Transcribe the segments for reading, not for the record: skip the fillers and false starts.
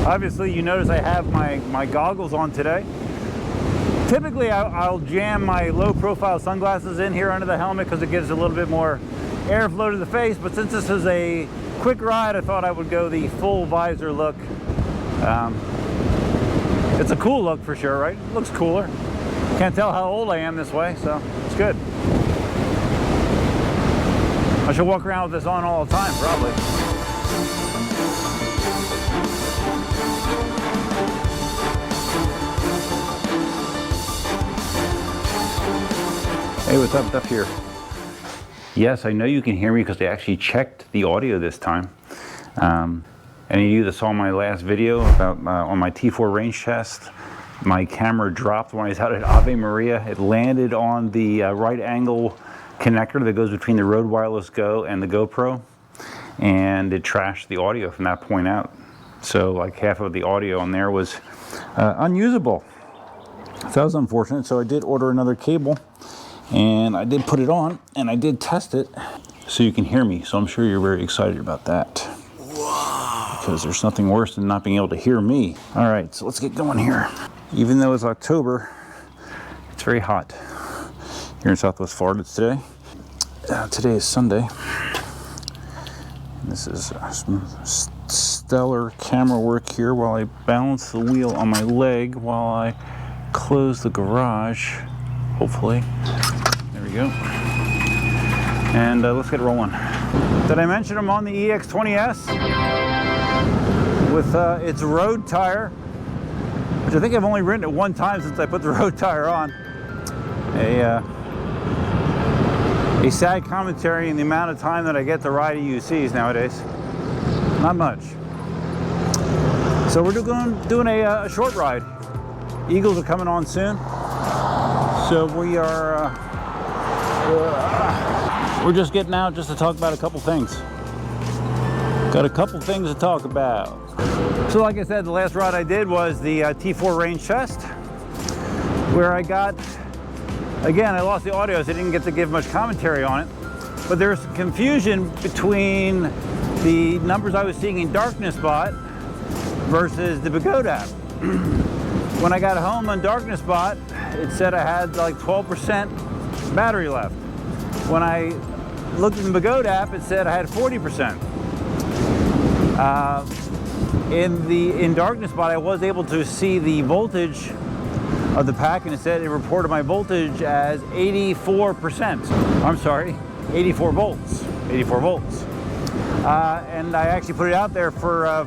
Obviously, you notice I have my goggles on today. Typically, I'll jam my low-profile sunglasses in here under the helmet because it gives a little bit more airflow to the face, but since this is a quick ride, I thought I would go the full visor look. It's a cool look for sure, right? It looks cooler. Can't tell how old I am this way, so it's good. I should walk around with this on all the time, probably. Hey, what's up, Duff here? Yes, I know you can hear me because I actually checked the audio this time. Any of you that saw my last video about on my T4 range test, my camera dropped when I was out at Ave Maria. It landed on the right angle connector that goes between the Rode Wireless Go and the GoPro, and it trashed the audio from that point out. So like half of the audio on there was unusable. So that was unfortunate. So I did order another cable, and I did put it on, and I did test it so you can hear me. So I'm sure you're very excited about that. Wow. Because there's nothing worse than not being able to hear me. All right, so let's get going here. Even though it's October, it's very hot here in Southwest Florida today. Today is Sunday. This is some stellar camera work here while I balance the wheel on my leg while I close the garage. Hopefully. There we go. And let's get rolling. Did I mention I'm on the EX20S with its road tire, which I think I've only ridden it one time since I put the road tire on. A sad commentary in the amount of time that I get to ride EUCs nowadays. Not much. So we're doing a short ride. Eagles are coming on soon. So we are, we're just getting out just to talk about a couple things. Got a couple things to talk about. So like I said, the last ride I did was the T4 range test, where I got, again, I lost the audio, so I didn't get to give much commentary on it. But there's some confusion between the numbers I was seeing in DarknessBot versus the Begode app. When I got home on DarknessBot, it said I had like 12% battery left. When I looked at the Begode app, it said I had 40%. In DarknessBot, I was able to see the voltage of the pack, and it reported my voltage as 84%. I'm sorry, 84 volts. 84 volts. And I actually put it out there for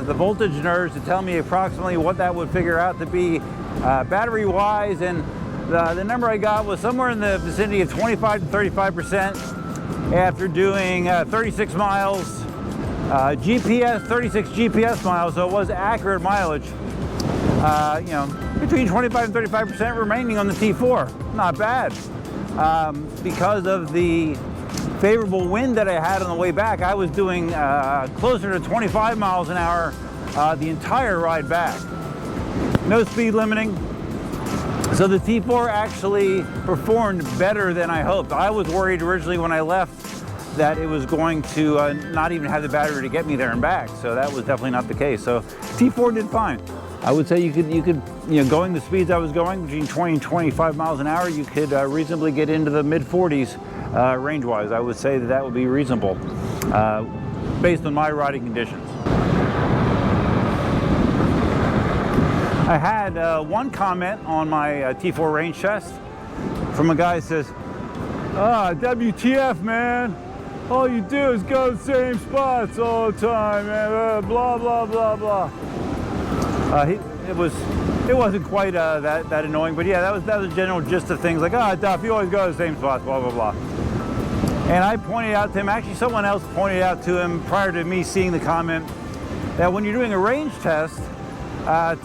the voltage nerds to tell me approximately what that would figure out to be battery-wise, and the number I got was somewhere in the vicinity of 25 to 35% after doing 36 miles, 36 GPS miles, so it was accurate mileage. You know, between 25 and 35% remaining on the T4. Not bad. Because of the favorable wind that I had on the way back, I was doing closer to 25 miles an hour the entire ride back. No speed limiting. So the T4 actually performed better than I hoped. I was worried originally when I left that it was going to not even have the battery to get me there and back. So that was definitely not the case. So T4 did fine. I would say you could, going the speeds I was going, between 20 and 25 miles an hour, you could reasonably get into the mid-40s range-wise. I would say that would be reasonable based on my riding conditions. I had one comment on my T4 range test from a guy who says, WTF, man. All you do is go to the same spots all the time, man. Blah, blah, blah, blah. It wasn't quite that annoying, but yeah, that was the general gist of things. Like, Duff, you always go to the same spots, blah, blah, blah. And I pointed out to him, actually someone else pointed out to him prior to me seeing the comment, that when you're doing a range test,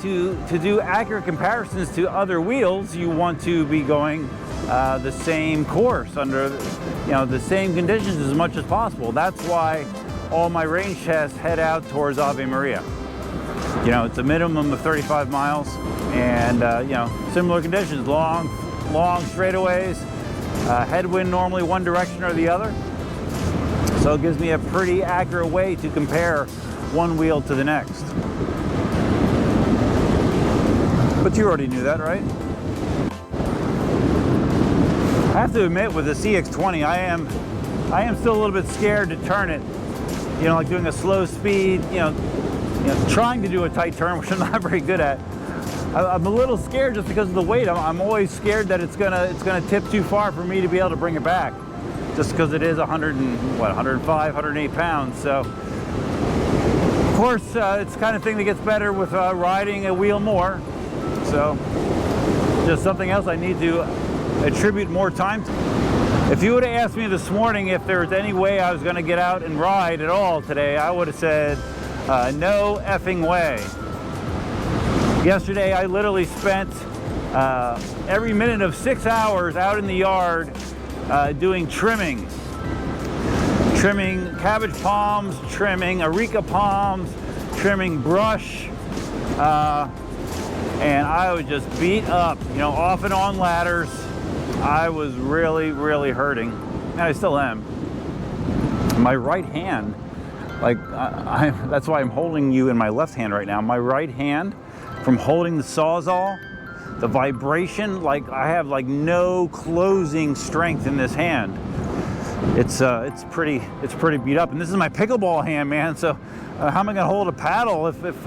to do accurate comparisons to other wheels, you want to be going the same course under the same conditions as much as possible. That's why all my range tests head out towards Ave Maria. It's a minimum of 35 miles, and similar conditions, long straightaways, headwind normally one direction or the other. So it gives me a pretty accurate way to compare one wheel to the next. But you already knew that, right? I have to admit, with the CX-20, I am still a little bit scared to turn it. You know, like doing a slow speed, you know, trying to do a tight turn, which I'm not very good at. I'm a little scared just because of the weight. I'm always scared that it's gonna tip too far for me to be able to bring it back, just because it is 105, 108 pounds. So, of course, it's the kind of thing that gets better with riding a wheel more. So, just something else I need to attribute more time to. If you would have asked me this morning if there was any way I was going to get out and ride at all today, I would have said no effing way. Yesterday I literally spent every minute of 6 hours out in the yard doing trimming cabbage palms, trimming areca palms, trimming brush, and I was just beat up, you know, off and on ladders. I was really, really hurting, and I still am. My right hand, like that's why I'm holding you in my left hand right now. My right hand, from holding the Sawzall, the vibration, like I have like no closing strength in this hand. It's pretty beat up, and this is my pickleball hand, man. So how am I gonna hold a paddle if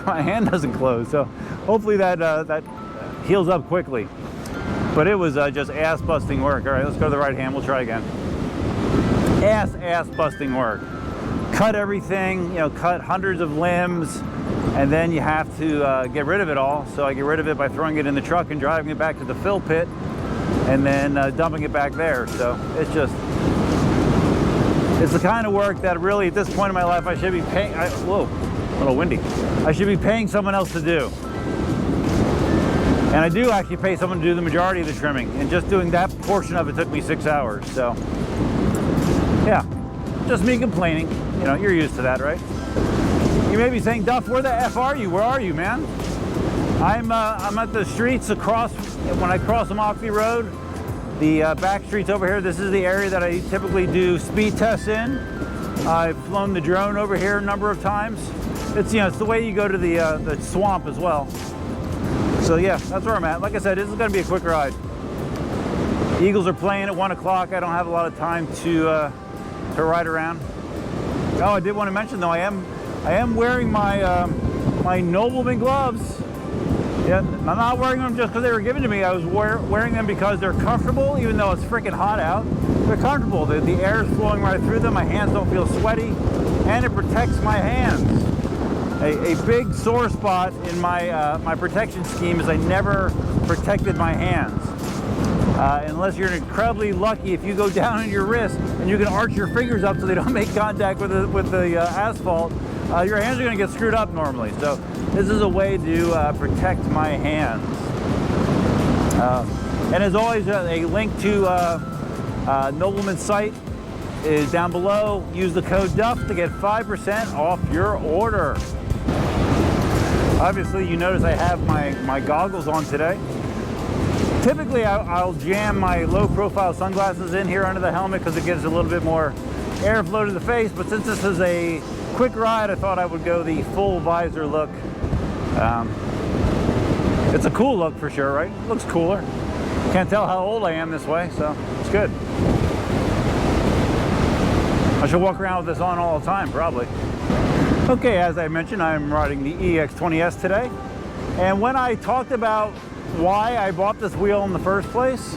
my hand doesn't close? So hopefully that heals up quickly. But it was just ass-busting work. All right, let's go to the right hand. We'll try again. Ass-busting work. Cut everything, you know, cut hundreds of limbs, and then you have to get rid of it all. So I get rid of it by throwing it in the truck and driving it back to the fill pit, and then dumping it back there. So it's the kind of work that really, at this point in my life, I should be paying. Whoa, a little windy. I should be paying someone else to do. And I do actually pay someone to do the majority of the trimming, and just doing that portion of it took me 6 hours. So, yeah, just me complaining. You know, you're used to that, right? You may be saying, Duff, where the F are you? Where are you, man? I'm at the streets across, when I cross Amalfi Road, the back streets over here. This is the area that I typically do speed tests in. I've flown the drone over here a number of times. It's, you know, it's the way you go to the swamp as well. So yeah, that's where I'm at. Like I said, this is going to be a quick ride. The Eagles are playing at 1 o'clock. I don't have a lot of time to ride around. Oh, I did want to mention though, I am wearing my my Nobleman gloves. Yeah, I'm not wearing them just because they were given to me. I was wearing them because they're comfortable, even though it's freaking hot out. They're comfortable. The air is flowing right through them. My hands don't feel sweaty, and it protects my hands. A big sore spot in my my protection scheme is I never protected my hands. Unless you're incredibly lucky, if you go down on your wrist and you can arch your fingers up so they don't make contact with the asphalt, your hands are going to get screwed up normally. So this is a way to protect my hands. And as always, a link to Nobleman's site is down below. Use the code DUFF to get 5% off your order. Obviously, you notice I have my goggles on today. Typically, I'll jam my low-profile sunglasses in here under the helmet because it gives a little bit more airflow to the face. But since this is a quick ride, I thought I would go the full visor look. It's a cool look for sure, right? It looks cooler. Can't tell how old I am this way, so it's good. I should walk around with this on all the time, probably. Okay, as I mentioned, I'm riding the EX20S today. And when I talked about why I bought this wheel in the first place,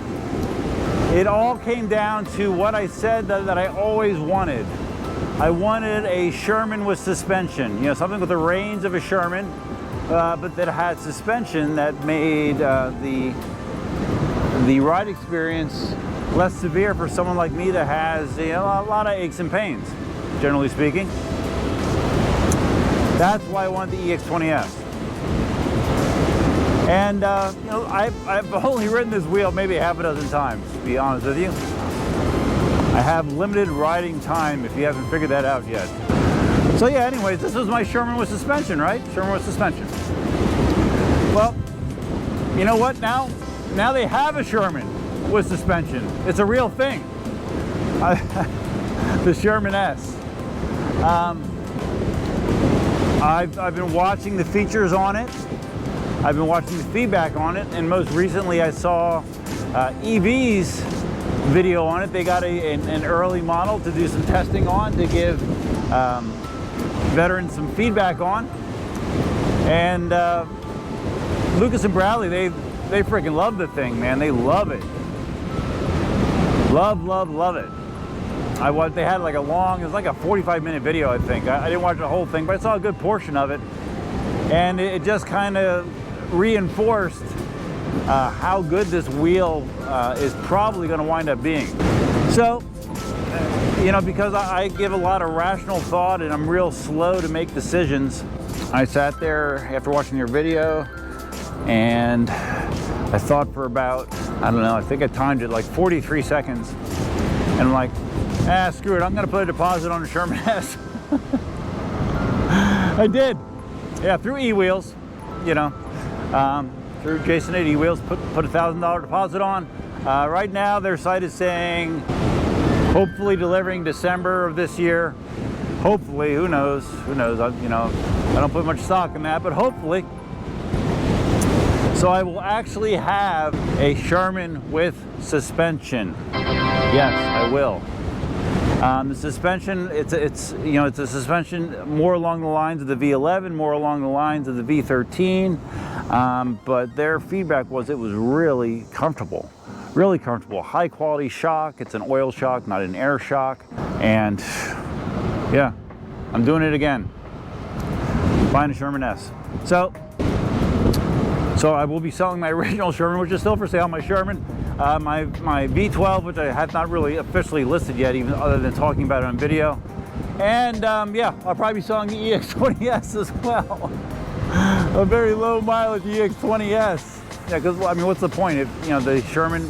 it all came down to what I said that I always wanted. I wanted a Sherman with suspension, you know, something with the range of a Sherman, but that had suspension that made the ride experience less severe for someone like me that has, you know, a lot of aches and pains, generally speaking. That's why I wanted the EX20S. And you know, I've only ridden this wheel maybe half a dozen times, to be honest with you. I have limited riding time, if you haven't figured that out yet. So yeah, anyways, this was my Sherman with suspension, right? Sherman with suspension. Well, you know what? Now they have a Sherman with suspension. It's a real thing. The Sherman S. I've been watching the features on it. I've been watching the feedback on it, and most recently I saw EV's video on it. They got an early model to do some testing on, to give veterans some feedback on. And Lucas and Bradley, they freaking love the thing, man. They love it. Love it. They had like it was like a 45-minute video, I think. I didn't watch the whole thing, but I saw a good portion of it. And it just kind of reinforced how good this wheel is probably going to wind up being. So, you know, because I give a lot of rational thought and I'm real slow to make decisions, I sat there after watching your video and I thought for about, I don't know, I think I timed it like 43 seconds. And I'm like, screw it, I'm going to put a deposit on the Sherman S. I did. Yeah, through E-Wheels, you know, through Jason at E-Wheels, put a $1,000 deposit on. Right now, their site is saying hopefully delivering December of this year. Hopefully, who knows? Who knows? You know, I don't put much stock in that, but hopefully. So I will actually have a Sherman with suspension. Yes, I will. The suspension, it's a suspension more along the lines of the V11, more along the lines of the V13, but their feedback was it was really comfortable, high quality shock. It's an oil shock, not an air shock, and yeah, I'm doing it again, buying a Sherman S. So I will be selling my original Sherman, which is still for sale, my Sherman. My V12, which I have not really officially listed yet, even other than talking about it on video. And yeah, I'll probably be selling the EX20S as well. A very low mileage EX20S. Yeah, because I mean, what's the point? If you know the Sherman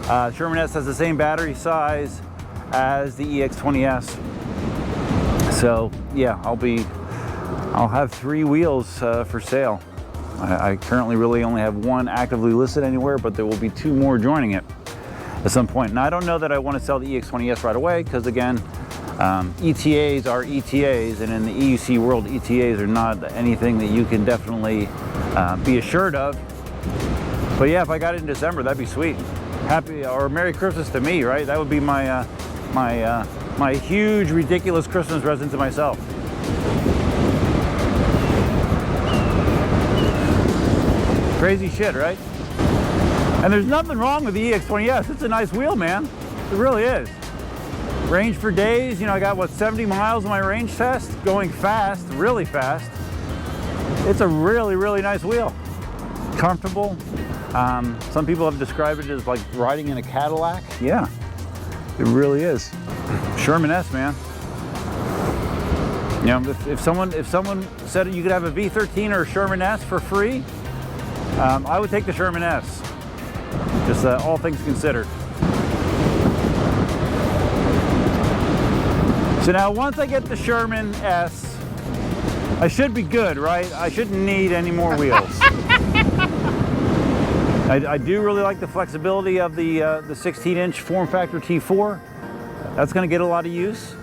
S has the same battery size as the EX20S. So yeah, I'll have 3 wheels for sale. I currently really only have 1 actively listed anywhere, but there will be 2 more joining it at some point. And I don't know that I want to sell the EX20S right away, because again, ETAs are ETAs, and in the EUC world, ETAs are not anything that you can definitely be assured of. But yeah, if I got it in December, that'd be sweet. Happy or Merry Christmas to me, right? That would be my my huge, ridiculous Christmas present to myself. Crazy shit, right? And there's nothing wrong with the EX20S. It's a nice wheel, man. It really is. Range for days, you know, I got what, 70 miles on my range test, going fast, really fast. It's a really, really nice wheel. Comfortable. Some people have described it as like riding in a Cadillac. Yeah, it really is. Sherman S, man. You know, if someone said you could have a V13 or a Sherman S for free, I would take the Sherman S, just all things considered. So now once I get the Sherman S, I should be good, right? I shouldn't need any more wheels. I do really like the flexibility of the 16-inch form factor T4. That's going to get a lot of use.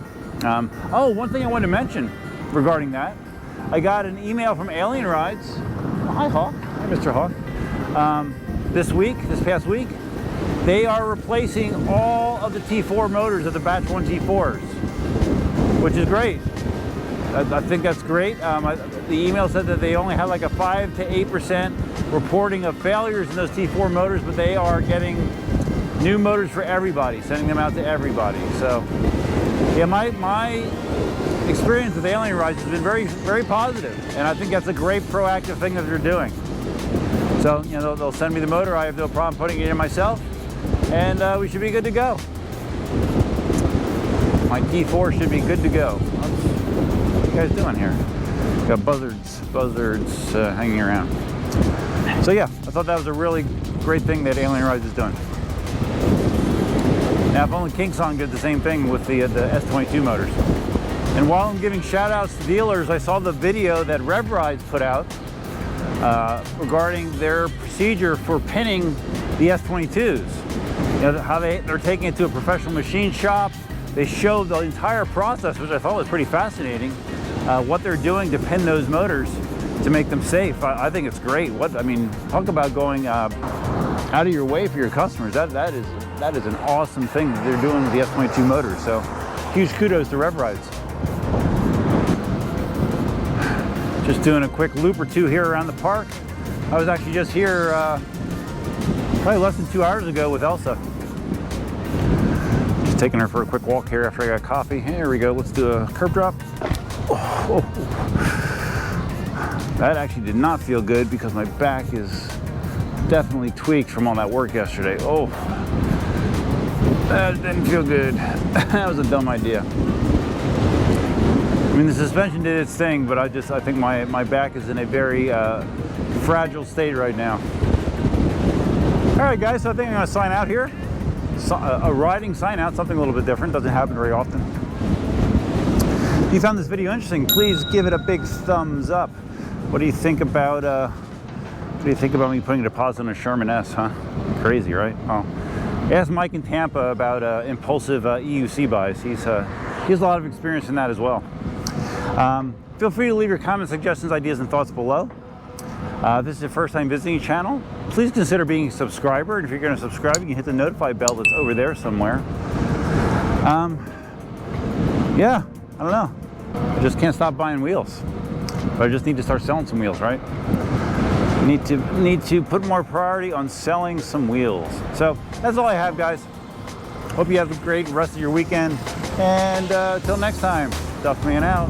Oh, one thing I wanted to mention regarding that, I got an email from Alien Rides. Oh, hi, Hawk. Hi, Mr. Hawk. This past week, they are replacing all of the T4 motors of the Batch 1 T4s, which is great. I think that's great. The email said that they only had like a 5 to 8% reporting of failures in those T4 motors, but they are getting new motors for everybody, sending them out to everybody. So, yeah, my experience with Alien Rides has been very, very positive, and I think that's a great proactive thing that they're doing. So, you know, they'll send me the motor. I have no problem putting it in myself, and we should be good to go. My T4 should be good to go. What are you guys doing here? Got buzzards hanging around. So yeah, I thought that was a really great thing that Alien Rides is doing. Now, if only KingSong did the same thing with the S22 motors. And while I'm giving shout outs to dealers, I saw the video that Rev Rides put out regarding their procedure for pinning the S22s. You know, how they're taking it to a professional machine shop. They showed the entire process, which I thought was pretty fascinating, what they're doing to pin those motors. to make them safe. I think it's great. I mean, talk about going out of your way for your customers. That is an awesome thing that they're doing with the S22 motors. So huge kudos to Rev Rides. Just doing a quick loop or two here around the park. I was actually just here probably less than 2 hours ago with Elsa. Just taking her for a quick walk here after I got coffee. Here we go. Let's do a curb drop. Oh. That actually did not feel good because my back is definitely tweaked from all that work yesterday. Oh, that didn't feel good. That was a dumb idea. I mean, the suspension did its thing, but I think my back is in a very fragile state right now. All right, guys, so I think I'm gonna sign out here. A riding sign out, something a little bit different, doesn't happen very often. If you found this video interesting, please give it a big thumbs up. What do you think about me putting a deposit on a Sherman S, huh? Crazy, right? Oh. Ask Mike in Tampa about impulsive EUC buys. He has a lot of experience in that as well. Feel free to leave your comments, suggestions, ideas, and thoughts below. If this is your first time visiting the channel, please consider being a subscriber. And if you're going to subscribe, you can hit the notify bell that's over there somewhere. Yeah, I don't know. I just can't stop buying wheels. But I just need to start selling some wheels, right? Need to put more priority on selling some wheels. So that's all I have, guys. Hope you have a great rest of your weekend. And until next time, Duffman out.